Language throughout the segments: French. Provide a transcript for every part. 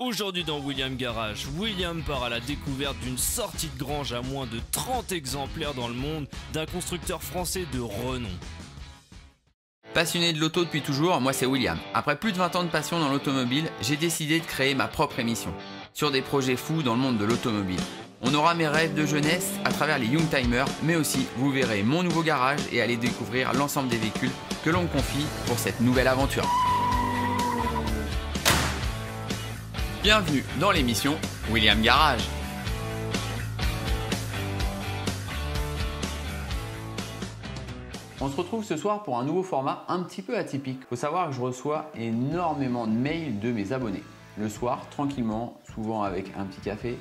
Aujourd'hui dans William Garage, William part à la découverte d'une sortie de grange à moins de 30 exemplaires dans le monde d'un constructeur français de renom. Passionné de l'auto depuis toujours, moi c'est William. Après plus de 20 ans de passion dans l'automobile, j'ai décidé de créer ma propre émission sur des projets fous dans le monde de l'automobile. On aura mes rêves de jeunesse à travers les Youngtimers, mais aussi vous verrez mon nouveau garage et allez découvrir l'ensemble des véhicules que l'on me confie pour cette nouvelle aventure. Bienvenue dans l'émission William Garage. On se retrouve ce soir pour un nouveau format un petit peu atypique. Il faut savoir que je reçois énormément de mails de mes abonnés. Le soir, tranquillement, souvent avec un petit café,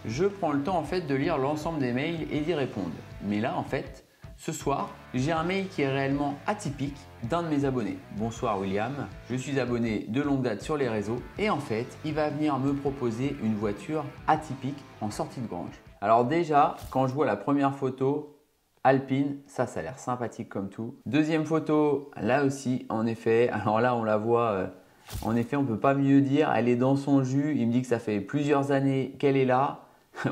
je prends le temps en fait de lire l'ensemble des mails et d'y répondre. Mais là en fait, ce soir, j'ai un mail qui est réellement atypique d'un de mes abonnés. Bonsoir William, je suis abonné de longue date sur les réseaux et en fait, il va venir me proposer une voiture atypique en sortie de grange. Alors déjà, quand je vois la première photo, Alpine, ça a l'air sympathique comme tout. Deuxième photo, là aussi, en effet, alors là on la voit, en effet on ne peut pas mieux dire, elle est dans son jus, il me dit que ça fait plusieurs années qu'elle est là.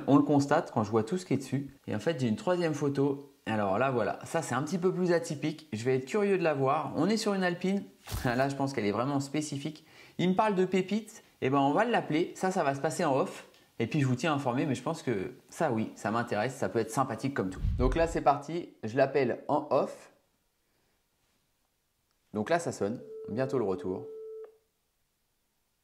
On le constate quand je vois tout ce qui est dessus. Et en fait, j'ai une troisième photo. Alors là, voilà, ça c'est un petit peu plus atypique. Je vais être curieux de la voir. On est sur une Alpine. Là, je pense qu'elle est vraiment spécifique. Il me parle de pépite. Et ben, on va l'appeler. Ça va se passer en off. Et puis, je vous tiens informé. Mais je pense que ça, oui, ça m'intéresse. Ça peut être sympathique comme tout. Donc là, c'est parti. Je l'appelle en off. Donc là, ça sonne. Bientôt le retour.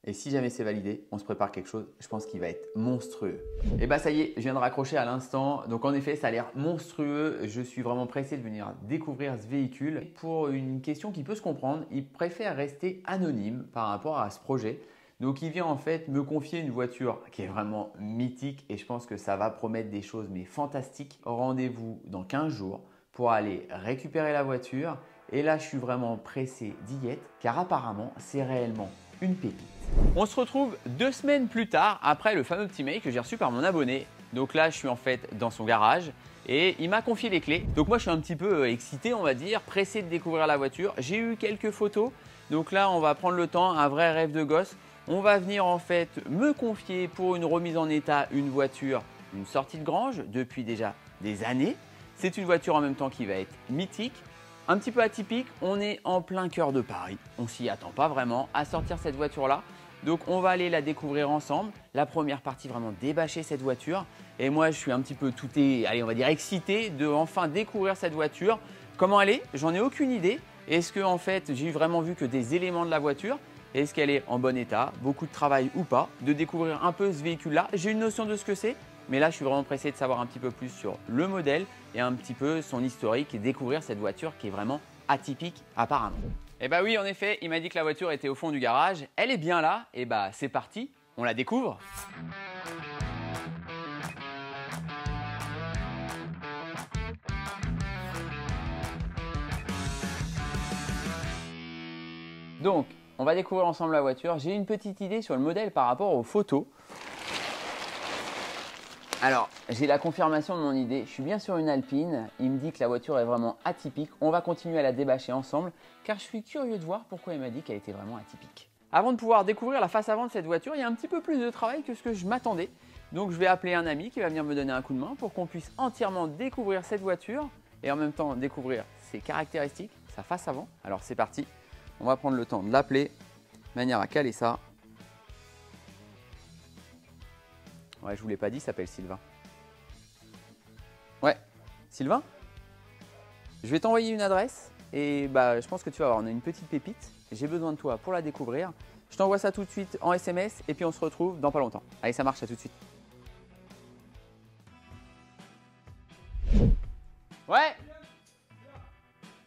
Et si jamais c'est validé, on se prépare quelque chose, je pense qu'il va être monstrueux. Et bah ça y est, je viens de raccrocher à l'instant. Donc en effet, ça a l'air monstrueux. Je suis vraiment pressé de venir découvrir ce véhicule. Pour une question qui peut se comprendre, il préfère rester anonyme par rapport à ce projet. Donc il vient en fait me confier une voiture qui est vraiment mythique et je pense que ça va promettre des choses mais fantastiques. Rendez-vous dans 15 jours pour aller récupérer la voiture. Et là, je suis vraiment pressé d'y être car apparemment, c'est réellement une pépite. On se retrouve 2 semaines plus tard après le fameux petit mail que j'ai reçu par mon abonné. Donc là, je suis en fait dans son garage et il m'a confié les clés. Donc moi, je suis un petit peu excité, on va dire, pressé de découvrir la voiture. J'ai eu quelques photos. Donc là, on va prendre le temps, un vrai rêve de gosse. On va venir en fait me confier pour une remise en état une voiture, une sortie de grange depuis déjà des années. C'est une voiture en même temps qui va être mythique. Un petit peu atypique, on est en plein cœur de Paris. On s'y attend pas vraiment à sortir cette voiture-là. Donc on va aller la découvrir ensemble. La première partie, vraiment débâcher cette voiture. Et moi, je suis un petit peu allez, on va dire excité de enfin découvrir cette voiture. Comment elle est? J'en ai aucune idée. Est-ce que en fait, j'ai vraiment vu que des éléments de la voiture? Est-ce qu'elle est en bon état? Beaucoup de travail ou pas? De découvrir un peu ce véhicule-là. J'ai une notion de ce que c'est. Mais là, je suis vraiment pressé de savoir un petit peu plus sur le modèle et un petit peu son historique et découvrir cette voiture qui est vraiment atypique apparemment. Et bah oui, en effet, il m'a dit que la voiture était au fond du garage. Elle est bien là. Et bah c'est parti, on la découvre. Donc, on va découvrir ensemble la voiture. J'ai une petite idée sur le modèle par rapport aux photos. Alors, j'ai la confirmation de mon idée. Je suis bien sur une Alpine. Il me dit que la voiture est vraiment atypique. On va continuer à la débâcher ensemble car je suis curieux de voir pourquoi il m'a dit qu'elle était vraiment atypique. Avant de pouvoir découvrir la face avant de cette voiture, il y a un petit peu plus de travail que ce que je m'attendais. Donc, je vais appeler un ami qui va venir me donner un coup de main pour qu'on puisse entièrement découvrir cette voiture et en même temps découvrir ses caractéristiques, sa face avant. Alors, c'est parti. On va prendre le temps de l'appeler de manière à caler ça. Ouais, je vous l'ai pas dit, il s'appelle Sylvain. Ouais, Sylvain, je vais t'envoyer une adresse et bah, je pense que tu vas voir, on a une petite pépite. J'ai besoin de toi pour la découvrir. Je t'envoie ça tout de suite en SMS et puis on se retrouve dans pas longtemps. Allez, ça marche, à tout de suite. Ouais.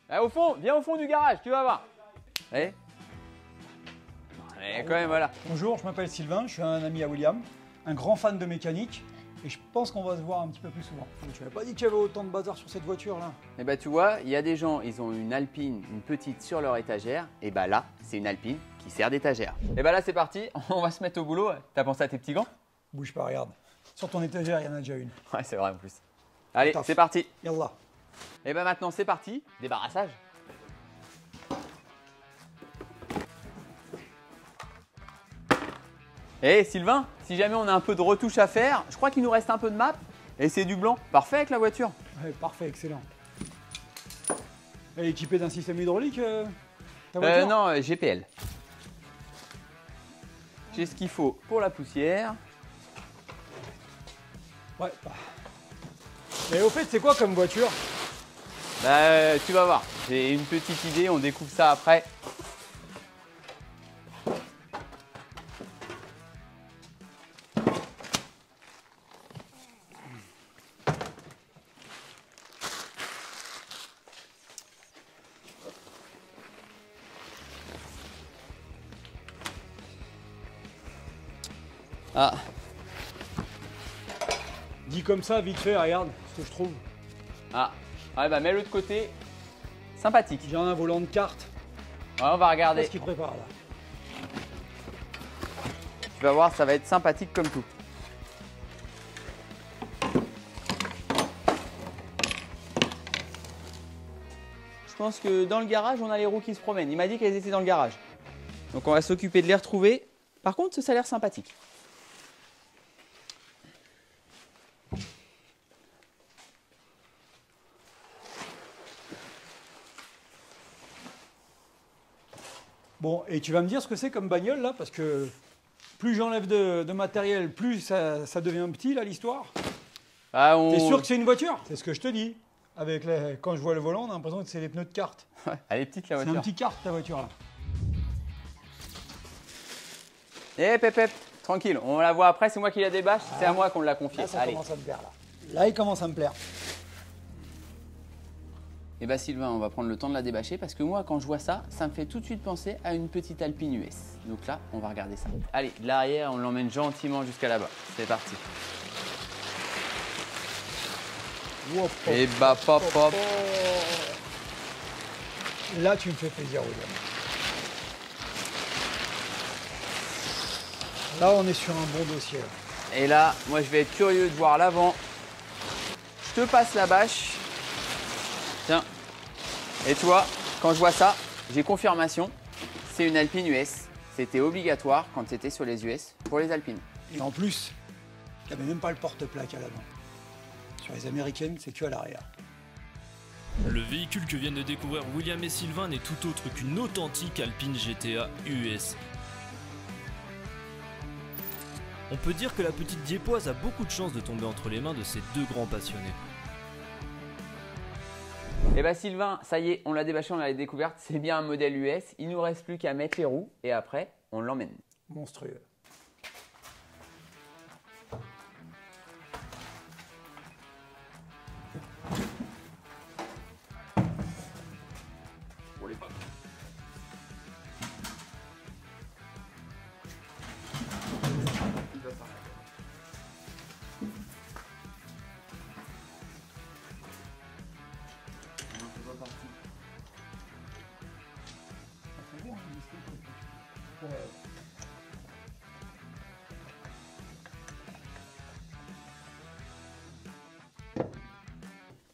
Là, au fond, viens au fond du garage, tu vas voir. Allez. Allez, quand même, voilà. Bonjour, je m'appelle Sylvain, je suis un ami à William, un grand fan de mécanique et je pense qu'on va se voir un petit peu plus souvent. Tu m'avais pas dit qu'il y avait autant de bazar sur cette voiture là? Et bah tu vois, il y a des gens, ils ont une Alpine, une petite sur leur étagère, et bah là, c'est une Alpine qui sert d'étagère. Et bah là c'est parti, on va se mettre au boulot. T'as pensé à tes petits gants? Bouge pas, regarde. Sur ton étagère, il y en a déjà une. Ouais, c'est vrai en plus. Allez, c'est parti. Yallah. Et bah maintenant c'est parti, débarrassage. Et Sylvain, si jamais on a un peu de retouche à faire, je crois qu'il nous reste un peu de map et c'est du blanc. Parfait avec la voiture. Ouais, parfait, excellent. Elle est équipée d'un système hydraulique ta voiture? Non, GPL. J'ai ce qu'il faut pour la poussière. Ouais. Et au fait, c'est quoi comme voiture? Bah, tu vas voir, j'ai une petite idée, on découvre ça après. Ah, Dit comme ça, vite fait, regarde ce que je trouve. ah, ouais, bah mets-le de côté. Sympathique. J'ai un volant de carte. Ouais, on va regarder. Qu'est-ce qu'il prépare là? Tu vas voir, ça va être sympathique comme tout. Je pense que dans le garage, on a les roues qui se promènent. Il m'a dit qu'elles étaient dans le garage. Donc on va s'occuper de les retrouver. Par contre, ça a l'air sympathique. Bon, et tu vas me dire ce que c'est comme bagnole là, parce que plus j'enlève de matériel, plus ça devient petit là l'histoire. Ah, T'es sûr que c'est une voiture? C'est ce que je te dis. Quand je vois le volant, on a l'impression que c'est les pneus de kart. Ouais, elle est petite la C'est voiture. un petit kart ta voiture là. Eh Pep, tranquille, on la voit après, c'est moi qui la débâche, c'est à moi qu'on l'a confié. Là, ça Allez. commence à me plaire là. Là, il commence à me plaire. Et bah Sylvain, on va prendre le temps de la débâcher parce que moi, quand je vois ça, ça me fait tout de suite penser à une petite Alpine US. Donc là, on va regarder ça. Allez, de l'arrière, on l'emmène gentiment jusqu'à là-bas. C'est parti. Wow, Et bah pop. Là, tu me fais plaisir, William. Là, on est sur un bon dossier. Là. Et là, moi, je vais être curieux de voir l'avant. Je te passe la bâche. Tiens. Et tu vois, quand je vois ça, j'ai confirmation. C'est une Alpine US. C'était obligatoire quand c'était sur les US pour les Alpines. Et en plus, il n'y avait même pas le porte-plaque à l'avant. Sur les américaines, c'est que à l'arrière. Le véhicule que viennent de découvrir William et Sylvain n'est tout autre qu'une authentique Alpine GTA US. On peut dire que la petite Diepoise a beaucoup de chance de tomber entre les mains de ces deux grands passionnés. Et bah Sylvain, ça y est, on l'a débâché, on l'a découverte. C'est bien un modèle US. Il nous reste plus qu'à mettre les roues et après, on l'emmène. Monstrueux.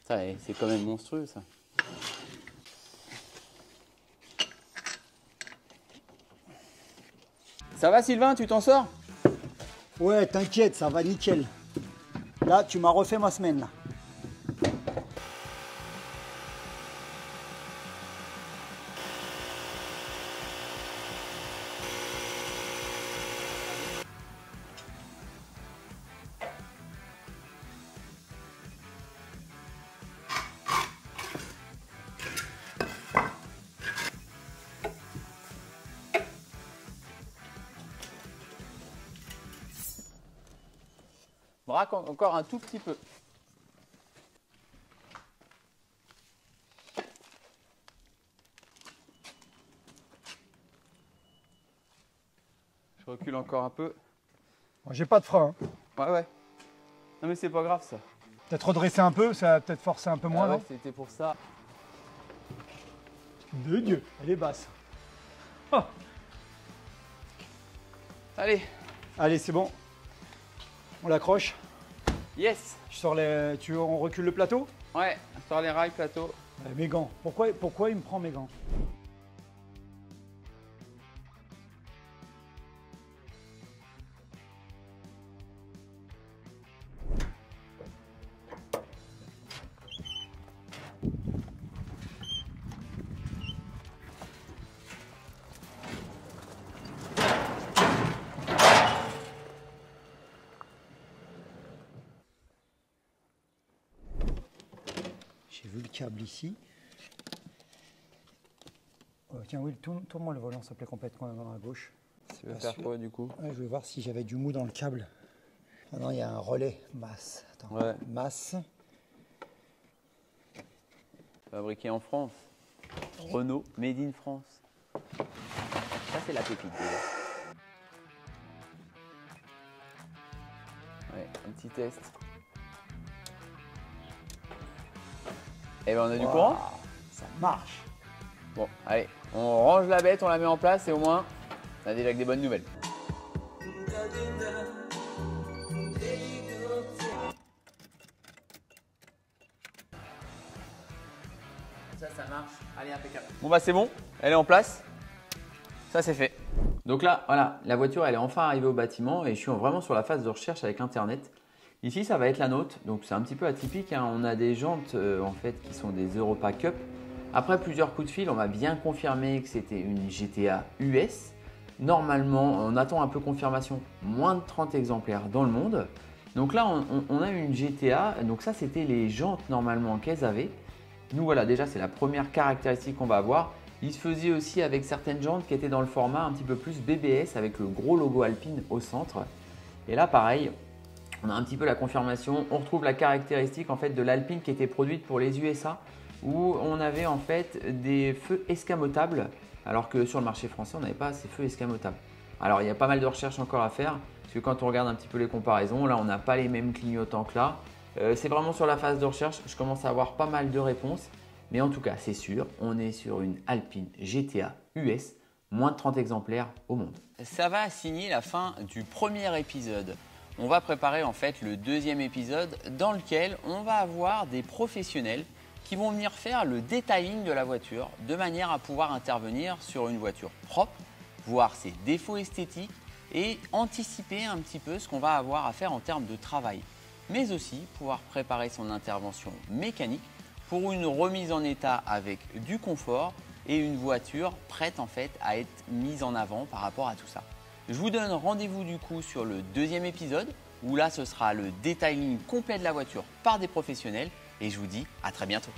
C'est quand même monstrueux ça. Ça va Sylvain, tu t'en sors? Ouais, t'inquiète, ça va nickel. Là, tu m'as refait ma semaine là. Braque encore un tout petit peu. Je recule encore un peu. Bon, j'ai pas de frein. Hein. Ouais. Non mais c'est pas grave ça. Peut-être redresser un peu, ça va peut-être forcer un peu moins. Ah ouais, Non c'était pour ça. de Dieu, elle est basse. Oh. Allez, Allez, c'est bon. On l'accroche. yes. On recule le plateau? Ouais, sur les rails plateau. Mes gants. Pourquoi il me prend mes gants? J'ai vu le câble ici. Tiens Will, tourne-moi le volant, ça plaît complètement à gauche. Tu veux faire quoi du coup? Ouais, je vais voir si j'avais du mou dans le câble. Ah non, il y a un relais masse. Attends, ouais. Masse. Fabriqué en France. Renault, made in France. Ça, c'est la pépite déjà. Ouais, un petit test. Et ben on a du courant. Ça marche. Bon, allez, on range la bête, on la met en place et au moins, on a déjà que des bonnes nouvelles. Ça marche. Allez, impeccable. Bon bah c'est bon, elle est en place. Ça c'est fait. Donc là, voilà, la voiture elle est enfin arrivée au bâtiment et je suis vraiment sur la phase de recherche avec Internet. Ici, ça va être la nôtre, donc c'est un petit peu atypique, hein. On a des jantes en fait qui sont des Europa Cup. Après plusieurs coups de fil, on m'a bien confirmé que c'était une GTA US. Normalement, on attend un peu confirmation, moins de 30 exemplaires dans le monde. Donc là, on a une GTA, donc ça c'était les jantes normalement qu'elles avaient. Nous voilà, déjà c'est la première caractéristique qu'on va avoir. Il se faisait aussi avec certaines jantes qui étaient dans le format un petit peu plus BBS avec le gros logo Alpine au centre. Et là pareil, on a un petit peu la confirmation. On retrouve la caractéristique en fait de l'Alpine qui était produite pour les USA où on avait en fait des feux escamotables alors que sur le marché français on n'avait pas ces feux escamotables. Alors il y a pas mal de recherches encore à faire parce que quand on regarde un petit peu les comparaisons, là on n'a pas les mêmes clignotants que là. C'est vraiment sur la phase de recherche, je commence à avoir pas mal de réponses. Mais en tout cas, c'est sûr, on est sur une Alpine GTA US, moins de 30 exemplaires au monde. Ça va signer la fin du premier épisode. On va préparer en fait le deuxième épisode dans lequel on va avoir des professionnels qui vont venir faire le detailing de la voiture de manière à pouvoir intervenir sur une voiture propre, voir ses défauts esthétiques et anticiper un petit peu ce qu'on va avoir à faire en termes de travail. Mais aussi pouvoir préparer son intervention mécanique pour une remise en état avec du confort et une voiture prête en fait à être mise en avant par rapport à tout ça. Je vous donne rendez-vous du coup sur le deuxième épisode où là ce sera le detailing complet de la voiture par des professionnels et je vous dis à très bientôt.